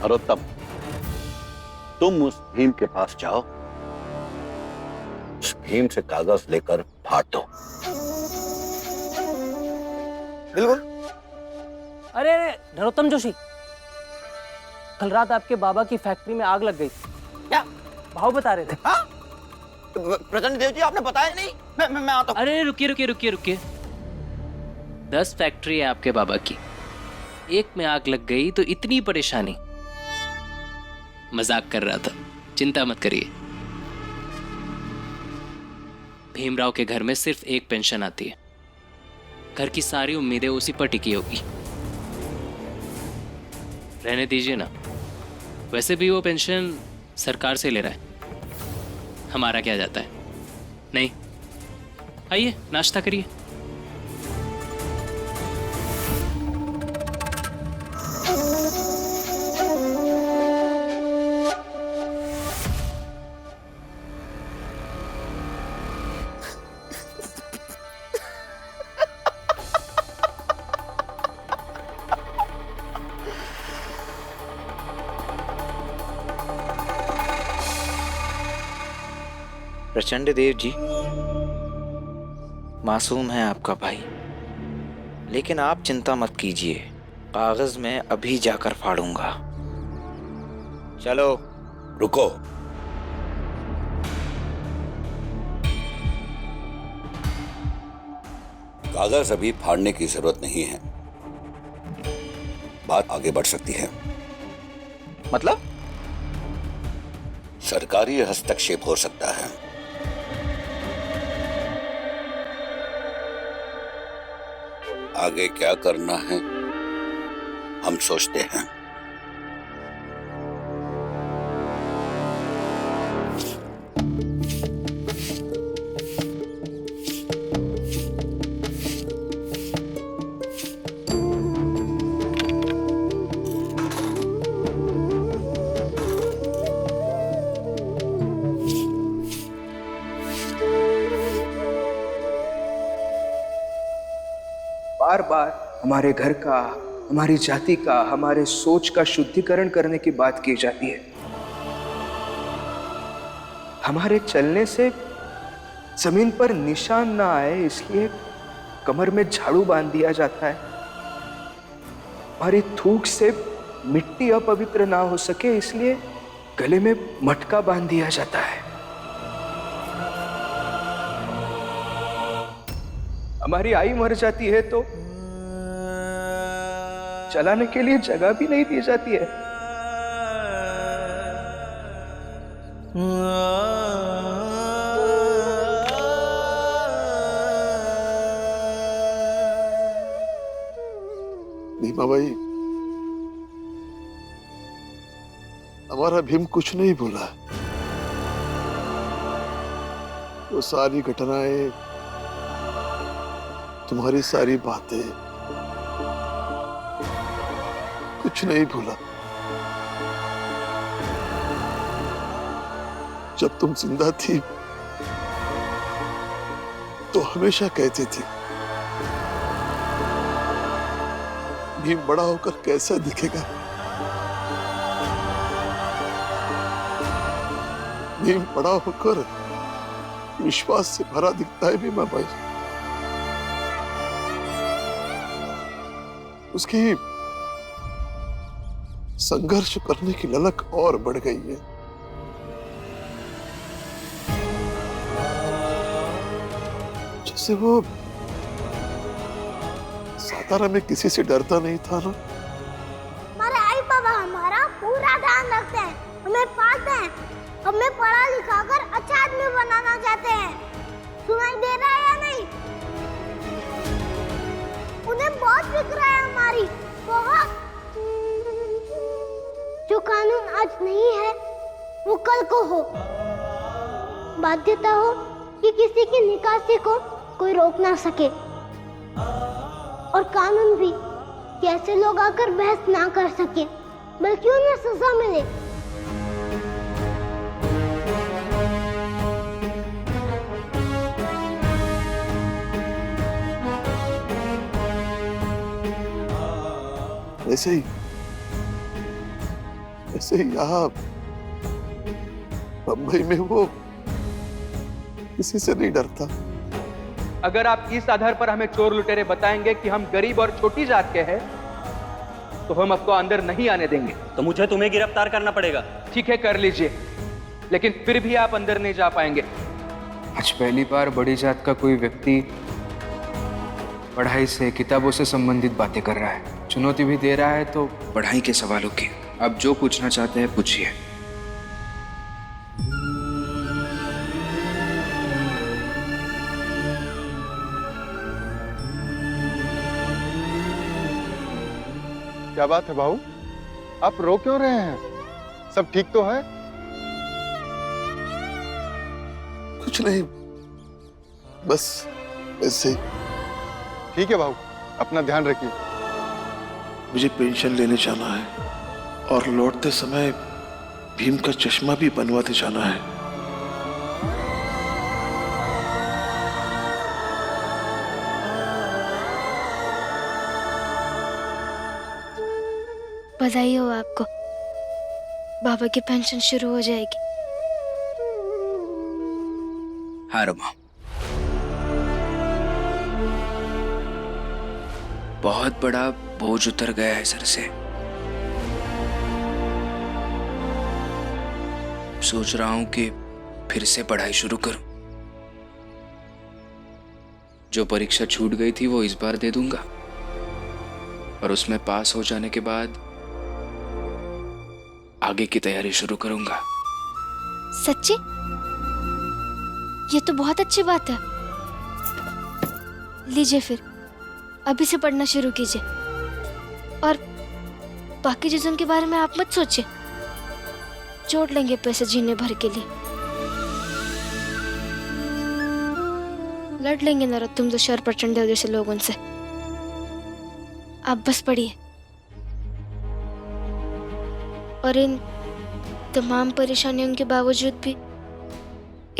नरोत्तम, तुम उस भीम के पास जाओ, उस भीम से कागज लेकर फाड़ दो। बिल्कुल। अरे नरोत्तम जोशी, कल रात आपके बाबा की फैक्ट्री में आग लग गई। क्या भाव बता रहे थे? हाँ? प्रचंड देव जी, आपने बताया नहीं। मैं आता हूँ। अरे रुकिए रुकिए रुकिए रुकिए, 10 फैक्ट्री है आपके बाबा की, एक में आग लग गई तो इतनी परेशानी। मजाक कर रहा था, चिंता मत करिए। भीमराव के घर में सिर्फ एक पेंशन आती है, घर की सारी उम्मीदें उसी पर टिकी होगी। रहने दीजिए ना, वैसे भी वो पेंशन सरकार से ले रहा है, हमारा क्या जाता है। नहीं, आइए नाश्ता करिए। प्रचंड देव जी, मासूम है आपका भाई, लेकिन आप चिंता मत कीजिए, कागज मैं अभी जाकर फाड़ूंगा। चलो। रुको, कागज अभी फाड़ने की जरूरत नहीं है, बात आगे बढ़ सकती है। मतलब? सरकारी हस्तक्षेप हो सकता है। आगे क्या करना है हम सोचते हैं। बार बार हमारे घर का, हमारी जाति का, हमारे सोच का शुद्धिकरण करने की बात की जाती है। हमारे चलने से जमीन पर निशान ना आए इसलिए कमर में झाड़ू बांध दिया जाता है। हमारी थूक से मिट्टी अपवित्र ना हो सके इसलिए गले में मटका बांध दिया जाता है। हमारी आई मर जाती है तो चलाने के लिए जगह भी नहीं दी जाती है। भीमा भाई, हमारा भीम कुछ नहीं बोला। वो सारी घटनाएं, तुम्हारी सारी बातें, कुछ नहीं भूला। जब तुम जिंदा थी तो हमेशा कहते थे भीम बड़ा होकर कैसा दिखेगा, भीम बड़ा होकर विश्वास से भरा दिखता है भीमा भाई। उसकी संघर्ष करने की ललक और बढ़ गई है। जैसे वो सातारा में किसी से डरता नहीं था ना। हमारे आई बाबा हमारा पूरा ध्यान रखते हैं, हमें पालते हैं, हमें पढ़ा लिखा कर अच्छा आदमी बनाना चाहते हैं। सुनाई दे रहा है या नहीं? उन्हें बहुत फिक्र है हमारी, बहुत। जो कानून आज नहीं है वो कल को हो। बाध्यता हो कि किसी की निकासी को कोई रोक ना सके, और कानून भी कि ऐसे लोग आकर बहस ना कर सके, बल्कि उन्हें सजा मिले। ऐसे ही ऐसे यहाँ बंबई में वो किसी से नहीं डरता। अगर आप इस आधार पर हमें चोर लुटेरे बताएंगे कि हम गरीब और छोटी जात के हैं, तो हम आपको अंदर नहीं आने देंगे। तो मुझे तुम्हें गिरफ्तार करना पड़ेगा। ठीक है, कर लीजिए, लेकिन फिर भी आप अंदर नहीं जा पाएंगे। आज पहली बार बड़ी जात का कोई व्यक्ति पढ़ाई से, किताबों से संबंधित बातें कर रहा है, चुनौती भी दे रहा है। तो पढ़ाई के सवालों की आप जो पूछना चाहते हैं पूछिए। क्या बात है भाऊ, आप रो क्यों रहे हैं? सब ठीक तो है? कुछ नहीं, बस ऐसे ही। ठीक है भाऊ, अपना ध्यान रखिए। मुझे पेंशन लेने जाना है और लौटते समय भीम का चश्मा भी बनवाते जाना है। बधाई हो आपको, बाबा की पेंशन शुरू हो जाएगी। हाँ रमा, बहुत बड़ा बोझ उतर गया है सर से। सोच रहा हूं कि फिर से पढ़ाई शुरू करूं। जो परीक्षा छूट गई थी वो इस बार दे दूंगा और उसमें पास हो जाने के बाद आगे की तैयारी शुरू करूंगा। सच्ची? ये तो बहुत अच्छी बात है। लीजिए फिर, अभी से पढ़ना शुरू कीजिए और बाकी चीजों के बारे में आप मत सोचिए। जोड़ लेंगे पैसे जीने भर के लिए। लड़ लेंगे नरोत्तम जोशी और प्रचंड देव जैसे लोगों से। आप बस पढ़िए और इन तमाम परेशानियों के बावजूद भी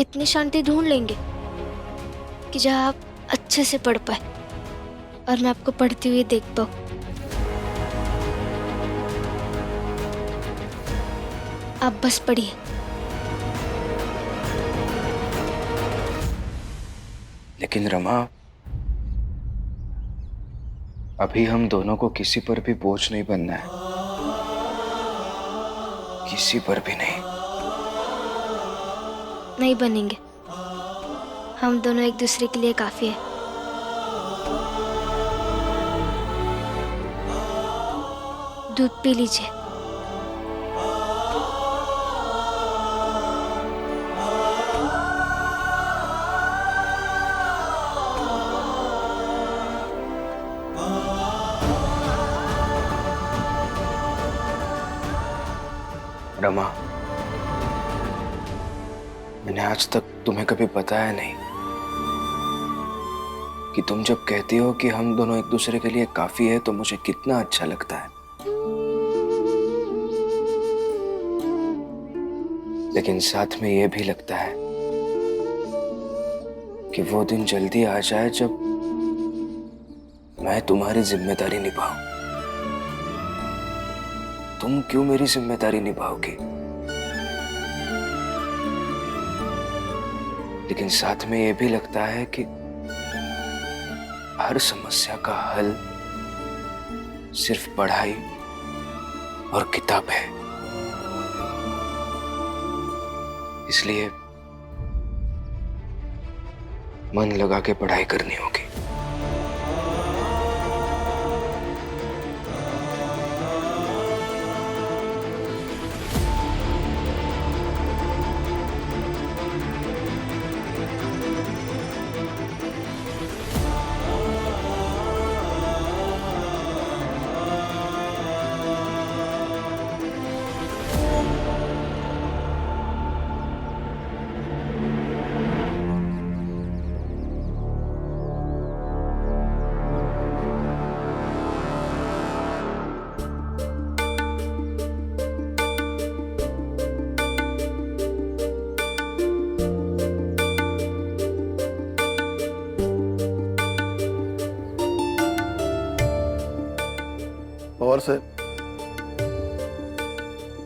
इतनी शांति ढूंढ लेंगे कि जहां आप अच्छे से पढ़ पाए और मैं आपको पढ़ती हुई देख पाऊं। आप बस पढ़िए। लेकिन रमा, अभी हम दोनों को किसी पर भी बोझ नहीं बनना है, किसी पर भी नहीं। नहीं बनेंगे, हम दोनों एक दूसरे के लिए काफी है। दूध पी लीजिए। रमा, मैंने आज तक तुम्हें कभी बताया नहीं कि तुम जब कहती हो कि हम दोनों एक दूसरे के लिए काफी है तो मुझे कितना अच्छा लगता है। लेकिन साथ में यह भी लगता है कि वो दिन जल्दी आ जाए जब मैं तुम्हारी जिम्मेदारी निभाऊं। तुम क्यों मेरी जिम्मेदारी निभाओगे? लेकिन साथ में यह भी लगता है कि हर समस्या का हल सिर्फ पढ़ाई और किताब है। इसलिए मन लगा के पढ़ाई करनी होगी।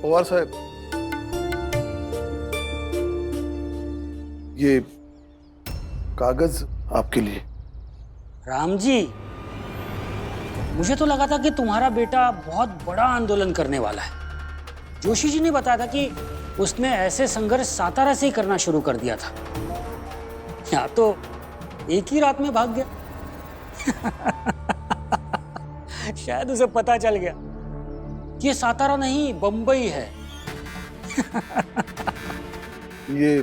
पवार साहब, ये कागज आपके लिए। राम जी, मुझे तो लगा था कि तुम्हारा बेटा बहुत बड़ा आंदोलन करने वाला है। जोशी जी ने बताया था कि उसने ऐसे संघर्ष सातारा से ही करना शुरू कर दिया था। या तो एक ही रात में भाग गया। शायद उसे पता चल गया कि ये सातारा नहीं बंबई है। ये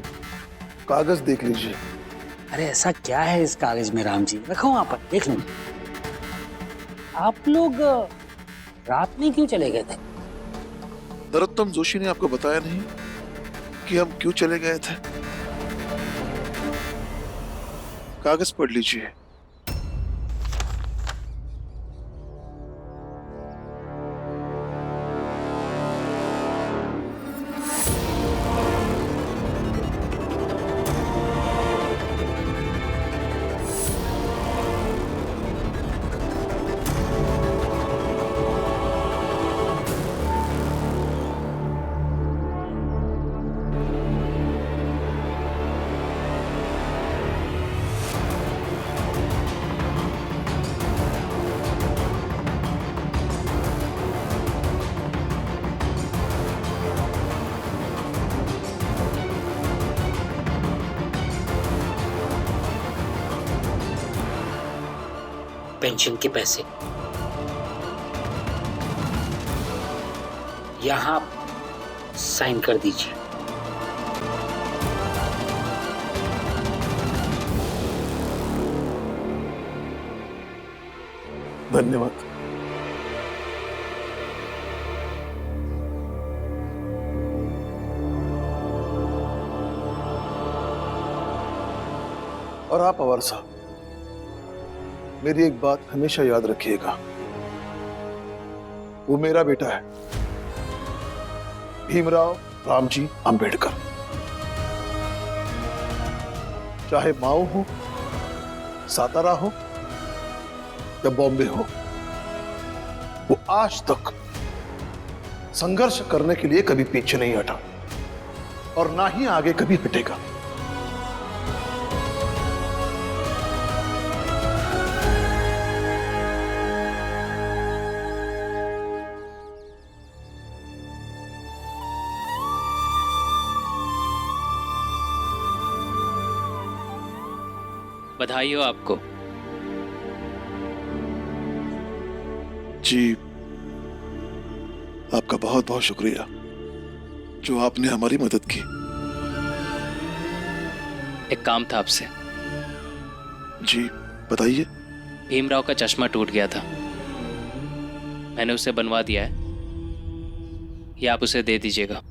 कागज देख लीजिए। अरे ऐसा क्या है इस कागज में राम जी? रखो वहां पर, देख लो। आप लोग रात में क्यों चले गए थे? नरोत्तम जोशी ने आपको बताया नहीं कि हम क्यों चले गए थे? कागज पढ़ लीजिए। पेंशन के पैसे यहां साइन कर दीजिए। धन्यवाद। और आप पवार साहब, मेरी एक बात हमेशा याद रखिएगा, वो मेरा बेटा है, भीमराव रामजी अंबेडकर। चाहे माओ हो, सातारा हो या बॉम्बे हो, वो आज तक संघर्ष करने के लिए कभी पीछे नहीं हटा और ना ही आगे कभी हटेगा। बधाई हो आपको। जी, आपका बहुत बहुत शुक्रिया जो आपने हमारी मदद की। एक काम था आपसे। जी बताइए। भीमराव का चश्मा टूट गया था, मैंने उसे बनवा दिया है, ये आप उसे दे दीजिएगा।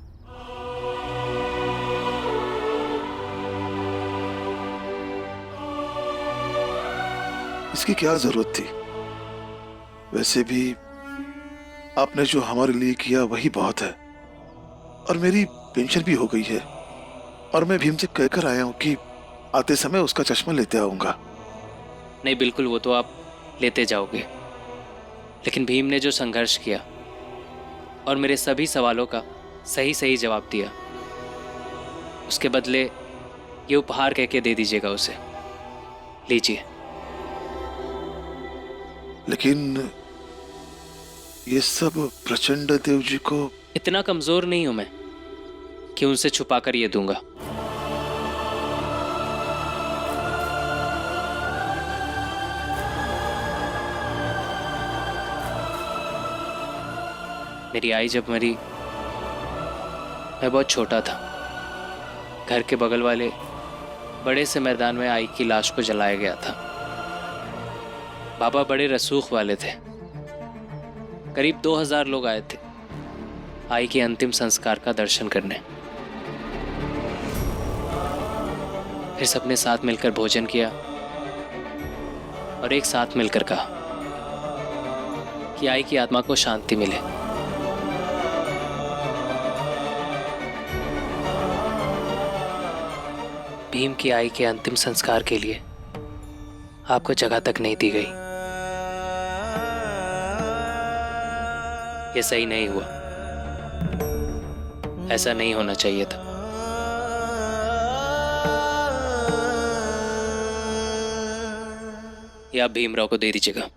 इसकी क्या जरूरत थी? वैसे भी आपने जो हमारे लिए किया वही बहुत है। और मेरी पेंशन भी हो गई है और मैं भीम से कहकर आया हूं कि आते समय उसका चश्मा लेते आऊंगा। नहीं, बिल्कुल, वो तो आप लेते जाओगे, लेकिन भीम ने जो संघर्ष किया और मेरे सभी सवालों का सही सही जवाब दिया, उसके बदले ये उपहार कह के दे दीजिएगा उसे। लीजिए। लेकिन ये सब प्रचंड देव जी को। इतना कमजोर नहीं हूं मैं कि उनसे छुपा कर ये दूंगा। मेरी आई जब मरी, मैं बहुत छोटा था। घर के बगल वाले बड़े से मैदान में आई की लाश को जलाया गया था। बाबा बड़े रसूख वाले थे, करीब 2000 लोग आए थे आई के अंतिम संस्कार का दर्शन करने। फिर सबने साथ मिलकर भोजन किया और एक साथ मिलकर कहा कि आई की आत्मा को शांति मिले। भीम की आई के अंतिम संस्कार के लिए आपको जगह तक नहीं दी गई। ये सही नहीं हुआ। ऐसा नहीं होना चाहिए था। ये आप भीमराव को दे दीजिएगा।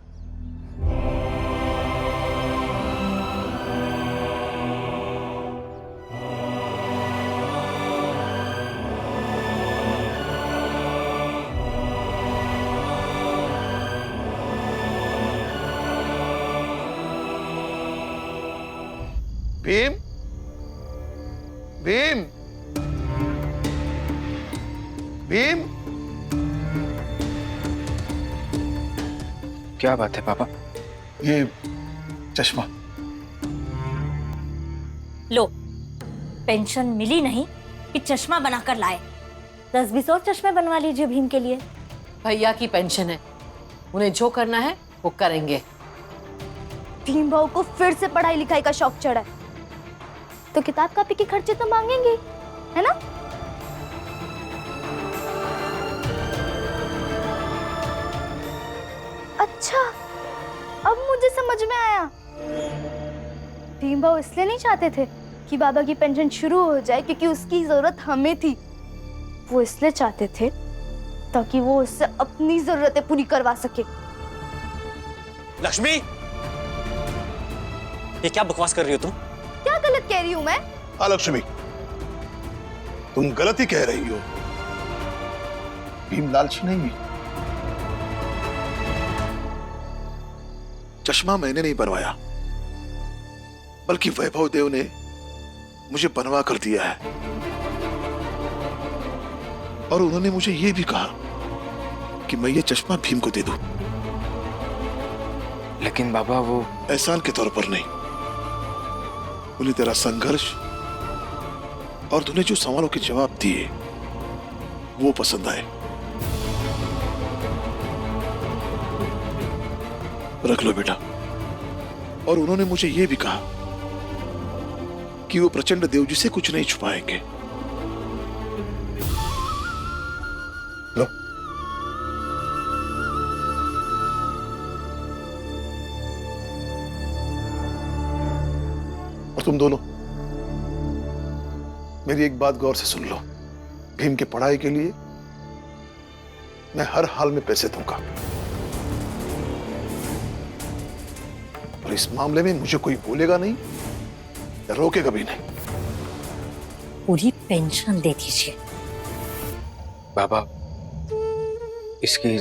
भीम, भीम, भीम। क्या बात है पापा? ये चश्मा। लो, पेंशन मिली नहीं कि चश्मा बनाकर लाए। 10-20 और चश्मे बनवा लीजिए भीम के लिए। भैया की पेंशन है, उन्हें जो करना है वो करेंगे। भीम भाऊ को फिर से पढ़ाई लिखाई का शौक चढ़ा है, तो किताब कॉपी के खर्चे तो मांगेंगे, है ना? अच्छा, अब मुझे समझ में आया। भीम भाऊ इसलिए नहीं चाहते थे कि बाबा की पेंशन शुरू हो जाए क्योंकि उसकी जरूरत हमें थी। वो इसलिए चाहते थे ताकि वो उससे अपनी जरूरतें पूरी करवा सके। लक्ष्मी, ये क्या बकवास कर रही हो तुम? क्या गलत कह रही हूँ मैं? हाँ लक्ष्मी, तुम गलत ही कह रही हो। भीम लालची नहीं है। चश्मा मैंने नहीं बनवाया, बल्कि वैभव देव ने मुझे बनवा कर दिया है। और उन्होंने मुझे यह भी कहा कि मैं ये चश्मा भीम को दे दूं। लेकिन बाबा वो एहसान के तौर पर नहीं, उन्हें तेरा संघर्ष और तूने जो सवालों के जवाब दिए वो पसंद आए। रख लो बेटा। और उन्होंने मुझे यह भी कहा कि वो प्रचंड देव जी से कुछ नहीं छुपाएंगे। लो। और तुम दोनों मेरी एक बात गौर से सुन लो। भीम की पढ़ाई के लिए मैं हर हाल में पैसे दूंगा, और इस मामले में मुझे कोई बोलेगा नहीं या रोकेगा भी नहीं। पूरी पेंशन दे दीजिए। बाबा, इसकी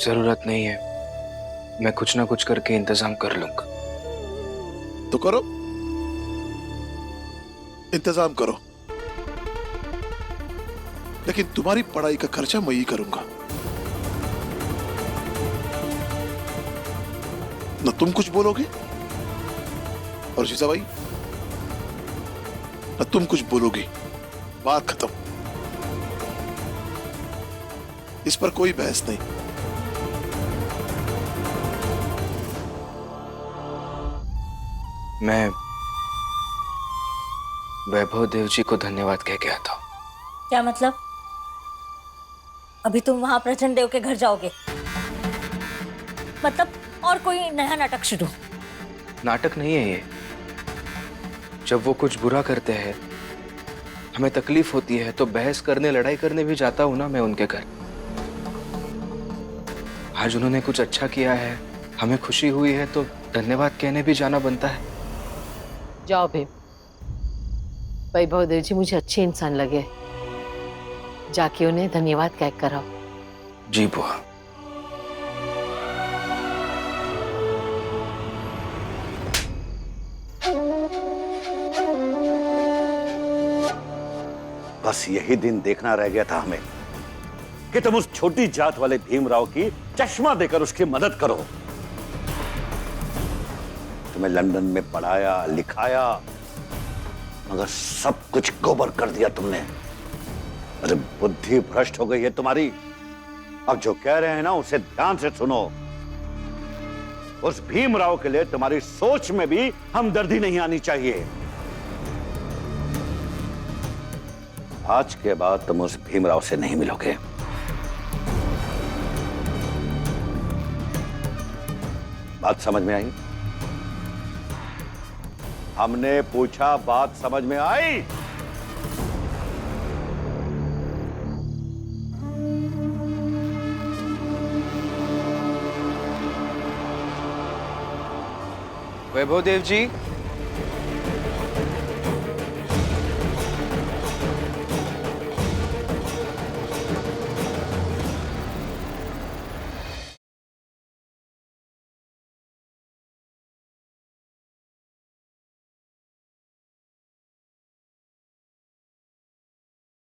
जरूरत नहीं है, मैं कुछ ना कुछ करके इंतजाम कर लूंगा। तो करो, इंतजाम करो, लेकिन तुम्हारी पढ़ाई का खर्चा मैं ही करूंगा। न तुम कुछ बोलोगे और जीजाबाई न तुम कुछ बोलोगी। बात खत्म। इस पर कोई बहस नहीं। मैं वैभव देव जी को धन्यवाद कह गया था। क्या मतलब? अभी तुम वहां प्रचंड देव के घर जाओगे? मतलब और कोई नया नाटक शुरू? नाटक नहीं है ये। जब वो कुछ बुरा करते हैं, हमें तकलीफ होती है, तो बहस करने, लड़ाई करने भी जाता हूं ना मैं उनके घर। आज उन्होंने कुछ अच्छा किया है, हमें खुशी हुई है, तो धन्यवाद कहने भी जाना बनता है। जाओ भीम, वैभव देव जी मुझे अच्छे इंसान लगे, जाके उन्हें धन्यवाद कह कर आओ। जी बुआ। बस यही दिन देखना रह गया था हमें कि तुम उस छोटी जात वाले भीमराव की चश्मा देकर उसकी मदद करो। तुम्हें लंदन में पढ़ाया लिखाया, मगर सब कुछ गोबर कर दिया तुमने। अरे बुद्धि भ्रष्ट हो गई है तुम्हारी। अब जो कह रहे हैं ना उसे ध्यान से सुनो। उस भीमराव के लिए तुम्हारी सोच में भी हमदर्दी नहीं आनी चाहिए। आज के बाद तुम उस भीमराव से नहीं मिलोगे। बात समझ में आई? हमने पूछा, बात समझ में आई? वैभव देव जी,